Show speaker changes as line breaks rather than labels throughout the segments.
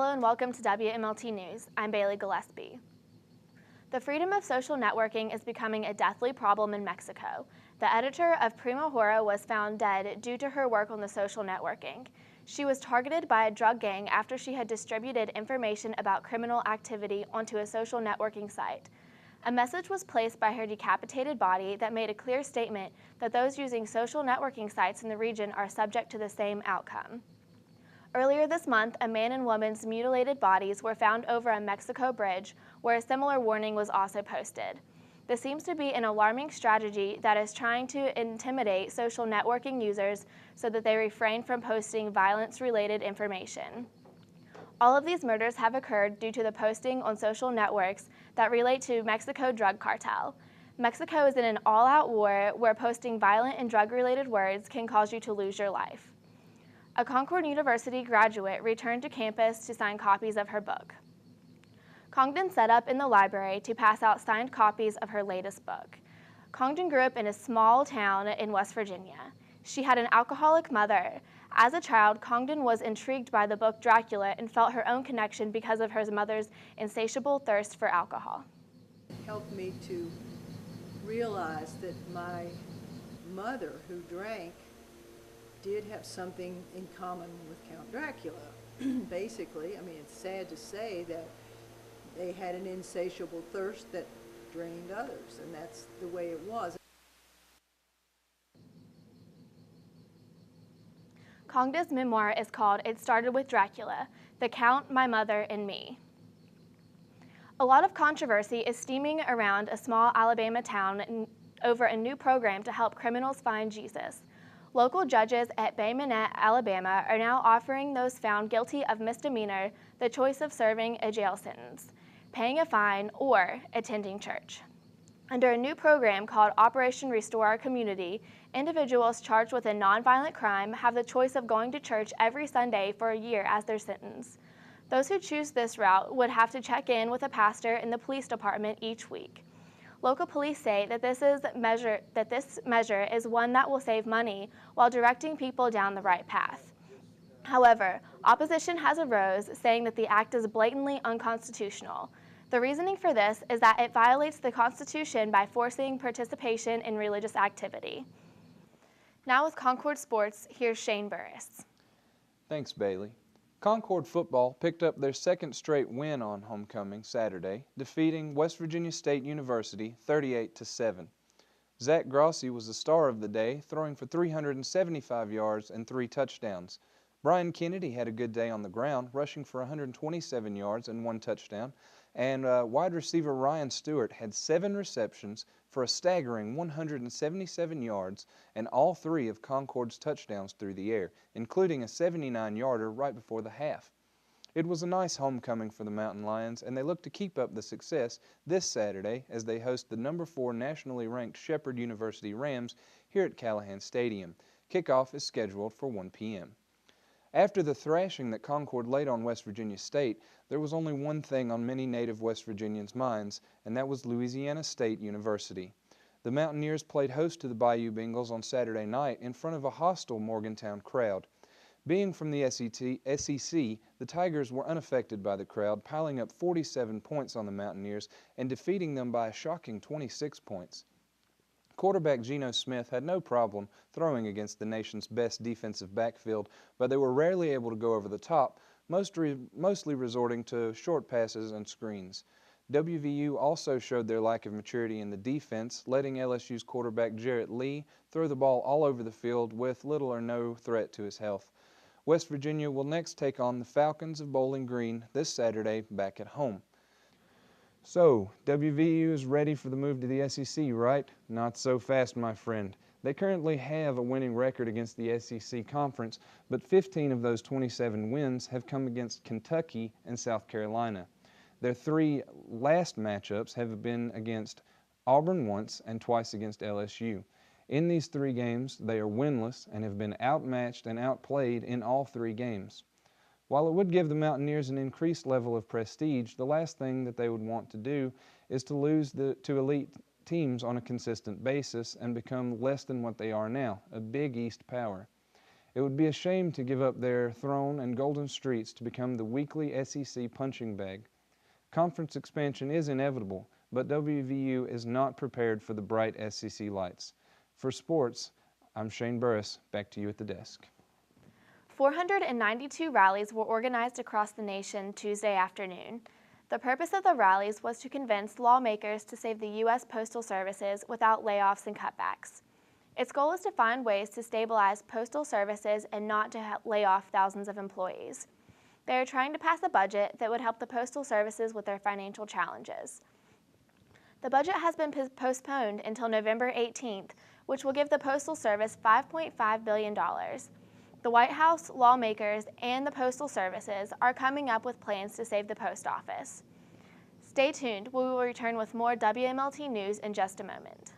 Hello and welcome to WMLT News. I'm Bailey Gillespie. The freedom of social networking is becoming a deathly problem in Mexico. The editor of Prima Hora was found dead due to her work on the social networking. She was targeted by a drug gang after she had distributed information about criminal activity onto a social networking site. A message was placed by her decapitated body that made a clear statement that those using social networking sites in the region are subject to the same outcome. Earlier this month, a man and woman's mutilated bodies were found over a Mexico bridge where a similar warning was also posted. This seems to be an alarming strategy that is trying to intimidate social networking users so that they refrain from posting violence-related information. All of these murders have occurred due to the posting on social networks that relate to Mexico drug cartel. Mexico is in an all-out war where posting violent and drug-related words can cause you to lose your life. A Concord University graduate returned to campus to sign copies of her book. Congdon set up in the library to pass out signed copies of her latest book. Congdon grew up in a small town in West Virginia. She had an alcoholic mother. As a child, Congdon was intrigued by the book Dracula and felt her own connection because of her mother's insatiable thirst for alcohol.
It helped me to realize that my mother, who drank, did have something in common with Count Dracula. Basically, I mean, it's sad to say that they had an insatiable thirst that drained others, and that's the way it was.
Congdon's memoir is called It Started with Dracula, The Count, My Mother, and Me. A lot of controversy is steaming around a small Alabama town over a new program to help criminals find Jesus. Local judges at Bay Minette, Alabama are now offering those found guilty of misdemeanor the choice of serving a jail sentence, paying a fine, or attending church. Under a new program called Operation Restore Our Community, individuals charged with a nonviolent crime have the choice of going to church every Sunday for a year as their sentence. Those who choose this route would have to check in with a pastor in the police department each week. Local police say that this measure is one that will save money while directing people down the right path. However, opposition has arose saying that the act is blatantly unconstitutional. The reasoning for this is that it violates the Constitution by forcing participation in religious activity. Now with Concord Sports, here's Shane Burris.
Thanks, Bailey. Concord football picked up their second straight win on homecoming Saturday, defeating West Virginia State University 38-7. Zach Grossi was the star of the day, throwing for 375 yards and 3 touchdowns. Brian Kennedy had a good day on the ground, rushing for 127 yards and 1 touchdown, and wide receiver Ryan Stewart had 7 receptions for a staggering 177 yards and all 3 of Concord's touchdowns through the air, including a 79-yarder right before the half. It was a nice homecoming for the Mountain Lions, and they look to keep up the success this Saturday as they host the number 4 nationally ranked Shepherd University Rams here at Callahan Stadium. Kickoff is scheduled for 1 p.m. After the thrashing that Concord laid on West Virginia State, there was only one thing on many native West Virginians' minds, and that was Louisiana State University. The Mountaineers played host to the Bayou Bengals on Saturday night in front of a hostile Morgantown crowd. Being from the SEC, the Tigers were unaffected by the crowd, piling up 47 points on the Mountaineers and defeating them by a shocking 26 points. Quarterback Geno Smith had no problem throwing against the nation's best defensive backfield, but they were rarely able to go over the top, mostly resorting to short passes and screens. WVU also showed their lack of maturity in the defense, letting LSU's quarterback Jarrett Lee throw the ball all over the field with little or no threat to his health. West Virginia will next take on the Falcons of Bowling Green this Saturday back at home. So, WVU is ready for the move to the SEC, right? Not so fast, my friend. They currently have a winning record against the SEC Conference, but 15 of those 27 wins have come against Kentucky and South Carolina. Their 3 last matchups have been against Auburn once and twice against LSU. In these 3 games, they are winless and have been outmatched and outplayed in all 3 games. While it would give the Mountaineers an increased level of prestige, the last thing that they would want to do is to lose to elite teams on a consistent basis and become less than what they are now, a Big East power. It would be a shame to give up their throne and golden streets to become the weekly SEC punching bag. Conference expansion is inevitable, but WVU is not prepared for the bright SEC lights. For sports, I'm Shane Burris. Back to you at the desk.
492 rallies were organized across the nation Tuesday afternoon. The purpose of the rallies was to convince lawmakers to save the U.S. Postal Services without layoffs and cutbacks. Its goal is to find ways to stabilize postal services and not to lay off thousands of employees. They are trying to pass a budget that would help the postal services with their financial challenges. The budget has been postponed until November 18th, which will give the Postal Service $5.5 billion. The White House, lawmakers, and the Postal Services are coming up with plans to save the post office. Stay tuned. We will return with more WMLT news in just a moment.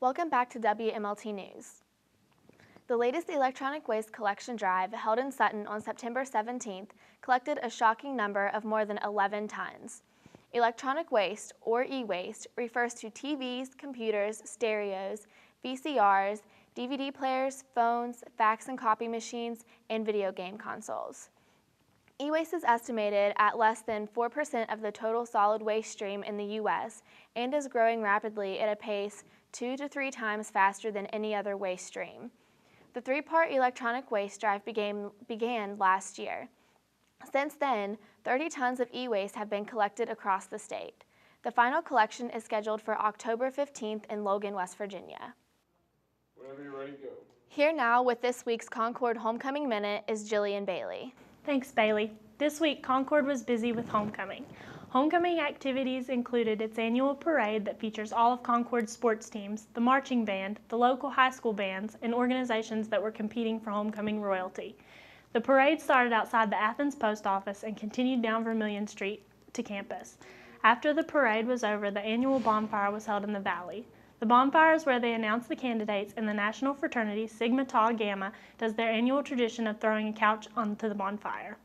Welcome back to WMLT News. The latest electronic waste collection drive held in Sutton on September 17th collected a shocking number of more than 11 tons. Electronic waste, or e-waste, refers to TVs, computers, stereos, VCRs, DVD players, phones, fax and copy machines, and video game consoles. E-waste is estimated at less than 4% of the total solid waste stream in the U.S. and is growing rapidly at a pace 2 to 3 times faster than any other waste stream. The 3-part electronic waste drive began last year. Since then, 30 tons of e-waste have been collected across the state. The final collection is scheduled for October 15th in Logan, West Virginia.
Whenever you're ready, go.
Here now with this week's Concord Homecoming Minute is Jillian Bailey.
Thanks, Bailey. This week, Concord was busy with homecoming. Homecoming activities included its annual parade that features all of Concord's sports teams, the marching band, the local high school bands, and organizations that were competing for homecoming royalty. The parade started outside the Athens Post Office and continued down Vermilion Street to campus. After the parade was over, the annual bonfire was held in the valley. The bonfire is where they announce the candidates, and the national fraternity Sigma Tau Gamma does their annual tradition of throwing a couch onto the bonfire.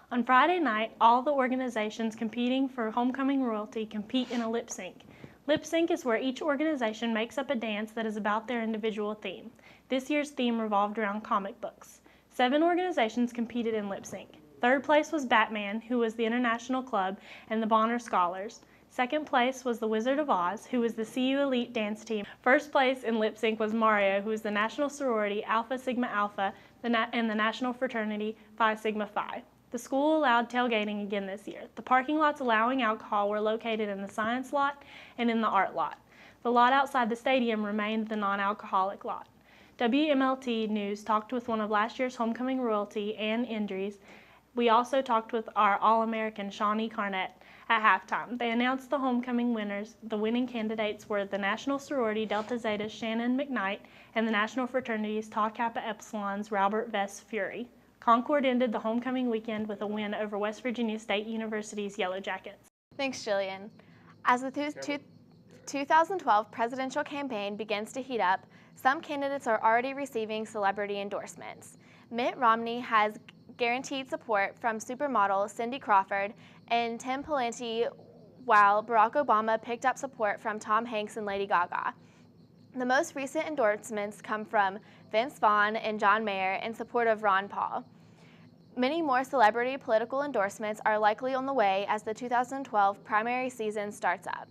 On Friday night, all the organizations competing for homecoming royalty compete in a lip sync. Lip sync is where each organization makes up a dance that is about their individual theme. This year's theme revolved around comic books. 7 organizations competed in lip sync. Third place was Batman, who was the International Club, and the Bonner Scholars. Second place was the Wizard of Oz, who was the CU Elite dance team. First place in lip sync was Mario, who was the National Sorority Alpha Sigma Alpha and the National Fraternity Phi Sigma Phi. The school allowed tailgating again this year. The parking lots allowing alcohol were located in the science lot and in the art lot. The lot outside the stadium remained the non-alcoholic lot. WMLT News talked with one of last year's homecoming royalty, Ann Indries. We also talked with our All-American Shawnee Carnett at halftime. They announced the homecoming winners. The winning candidates were the National Sorority Delta Zeta's Shannon McKnight and the National Fraternities Tau Kappa Epsilon's Robert Vess Fury. Concord ended the homecoming weekend with a win over West Virginia State University's Yellow Jackets.
Thanks, Jillian. As the 2012 presidential campaign begins to heat up, some candidates are already receiving celebrity endorsements. Mitt Romney has guaranteed support from supermodel Cindy Crawford and Tim Pawlenty, while Barack Obama picked up support from Tom Hanks and Lady Gaga. The most recent endorsements come from Vince Vaughn and John Mayer in support of Ron Paul. Many more celebrity political endorsements are likely on the way as the 2012 primary season starts up.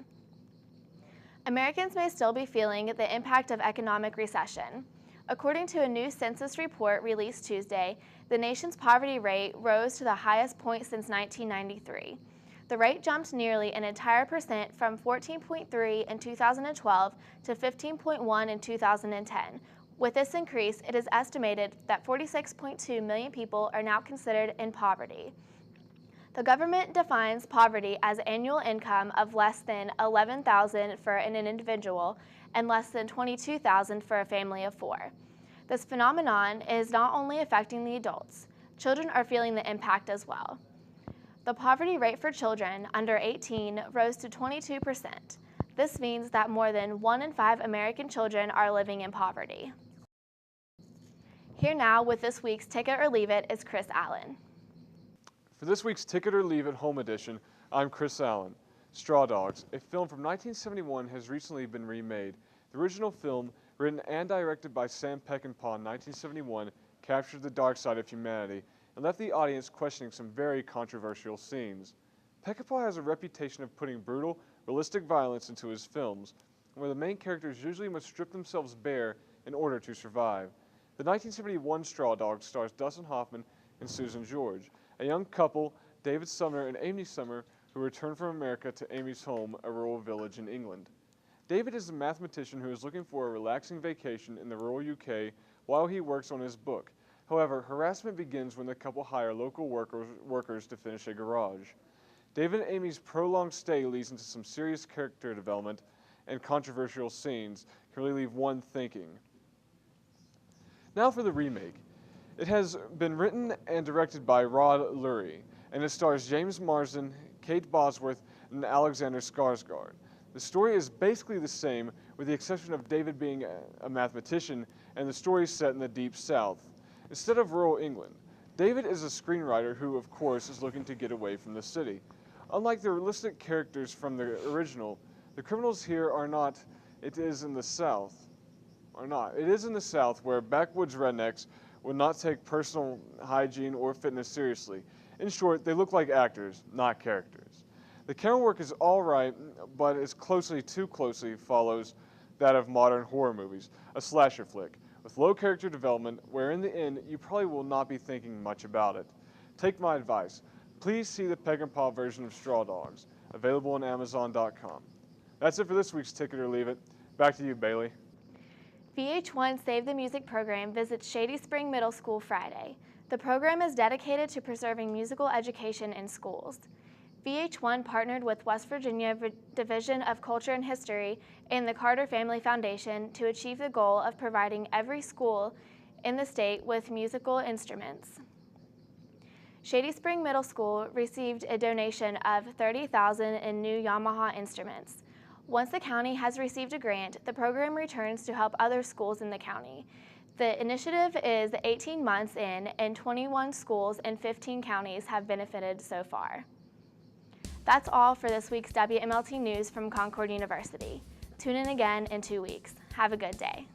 Americans may still be feeling the impact of economic recession. According to a new census report released Tuesday, the nation's poverty rate rose to the highest point since 1993. The rate jumped nearly an entire percent from 14.3 in 2012 to 15.1 in 2010. With this increase, it is estimated that 46.2 million people are now considered in poverty. The government defines poverty as annual income of less than $11,000 for an individual and less than $22,000 for a family of 4. This phenomenon is not only affecting the adults, children are feeling the impact as well. The poverty rate for children under 18 rose to 22%. This means that more than 1 in 5 American children are living in poverty. Here now with this week's Take It or Leave It is Chris Allen.
For this week's Ticket or Leave It Home Edition, I'm Chris Allen. Straw Dogs, a film from 1971, has recently been remade. The original film, written and directed by Sam Peckinpah in 1971, captured the dark side of humanity and left the audience questioning some very controversial scenes. Peckinpah has a reputation of putting brutal, realistic violence into his films, where the main characters usually must strip themselves bare in order to survive. The 1971 Straw Dogs stars Dustin Hoffman and Susan George, a young couple, David Sumner and Amy Sumner, who return from America to Amy's home, a rural village in England. David is a mathematician who is looking for a relaxing vacation in the rural UK while he works on his book. However, harassment begins when the couple hire local workers to finish a garage. David and Amy's prolonged stay leads into some serious character development, and controversial scenes can really leave one thinking. Now for the remake. It has been written and directed by Rod Lurie, and it stars James Marsden, Kate Bosworth, and Alexander Skarsgård. The story is basically the same, with the exception of David being a mathematician, and the story is set in the Deep South, instead of rural England. David is a screenwriter who, of course, is looking to get away from the city. Unlike the realistic characters from the original, the criminals here are not, it is in the South, where backwoods rednecks would not take personal hygiene or fitness seriously. In short, they look like actors, not characters. The camera work is all right, but is too closely follows that of modern horror movies, a slasher flick, with low character development, where in the end, you probably will not be thinking much about it. Take my advice. Please see the Peckinpah version of Straw Dogs, available on Amazon.com. That's it for this week's Ticket or Leave It. Back to you, Bailey.
VH1 Save the Music program visits Shady Spring Middle School Friday. The program is dedicated to preserving musical education in schools. VH1 partnered with West Virginia Division of Culture and History and the Carter Family Foundation to achieve the goal of providing every school in the state with musical instruments. Shady Spring Middle School received a donation of $30,000 in new Yamaha instruments. Once the county has received a grant, the program returns to help other schools in the county. The initiative is 18 months in, and 21 schools in 15 counties have benefited so far. That's all for this week's WMLT News from Concord University. Tune in again in 2 weeks. Have a good day.